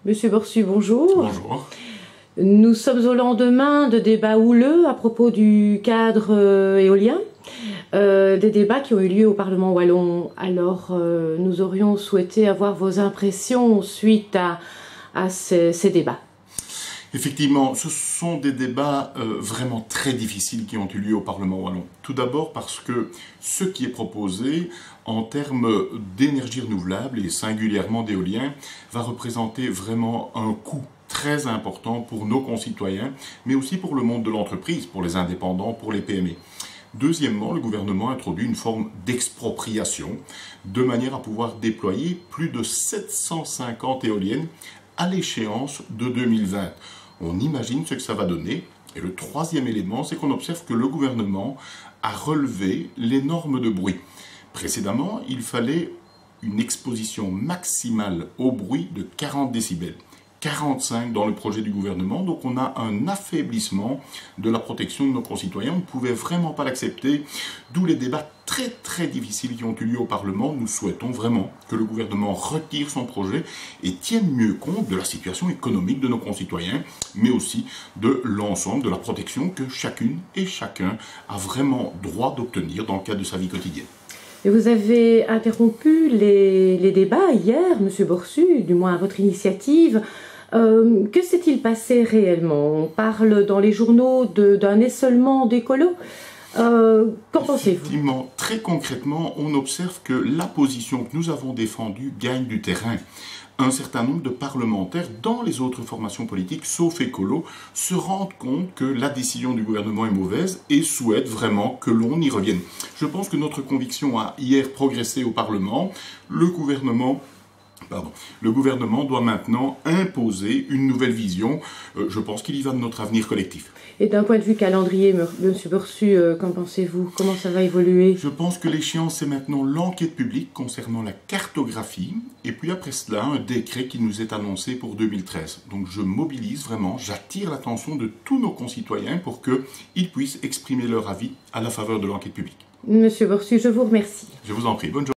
Monsieur Borsu, bonjour. Bonjour. Nous sommes au lendemain de débats houleux à propos du cadre éolien, des débats qui ont eu lieu au Parlement wallon. Alors, nous aurions souhaité avoir vos impressions suite à ces débats. Effectivement, ce sont des débats vraiment très difficiles qui ont eu lieu au Parlement wallon. Tout d'abord parce que ce qui est proposé en termes d'énergie renouvelable et singulièrement d'éolien va représenter vraiment un coût très important pour nos concitoyens, mais aussi pour le monde de l'entreprise, pour les indépendants, pour les PME. Deuxièmement, le gouvernement a introduit une forme d'expropriation de manière à pouvoir déployer plus de 750 éoliennes à l'échéance de 2020. On imagine ce que ça va donner. Et le troisième élément, c'est qu'on observe que le gouvernement a relevé les normes de bruit. Précédemment, il fallait une exposition maximale au bruit de 40 décibels. 45 dans le projet du gouvernement, donc on a un affaiblissement de la protection de nos concitoyens. On ne pouvait vraiment pas l'accepter, d'où les débats très difficiles qui ont eu lieu au Parlement. Nous souhaitons vraiment que le gouvernement retire son projet et tienne mieux compte de la situation économique de nos concitoyens, mais aussi de l'ensemble de la protection que chacune et chacun a vraiment droit d'obtenir dans le cadre de sa vie quotidienne. Et vous avez interrompu les débats hier, Monsieur Borsu, du moins à votre initiative. Que s'est-il passé réellement? On parle dans les journaux d'un essolement d'écolos. Qu'en pensez-vous? Effectivement, très concrètement, on observe que la position que nous avons défendue gagne du terrain. Un certain nombre de parlementaires dans les autres formations politiques, sauf écolo, se rendent compte que la décision du gouvernement est mauvaise et souhaitent vraiment que l'on y revienne. Je pense que notre conviction a hier progressé au Parlement. Le gouvernement doit maintenant imposer une nouvelle vision. Je pense qu'il y va de notre avenir collectif. Et d'un point de vue calendrier, M. Borsu, qu'en pensez-vous? Comment ça va évoluer? Je pense que l'échéance, c'est maintenant l'enquête publique concernant la cartographie, et puis après cela, un décret qui nous est annoncé pour 2013. Donc je mobilise vraiment, j'attire l'attention de tous nos concitoyens pour qu'ils puissent exprimer leur avis à la faveur de l'enquête publique. Monsieur Borsu, je vous remercie. Je vous en prie, bonne journée.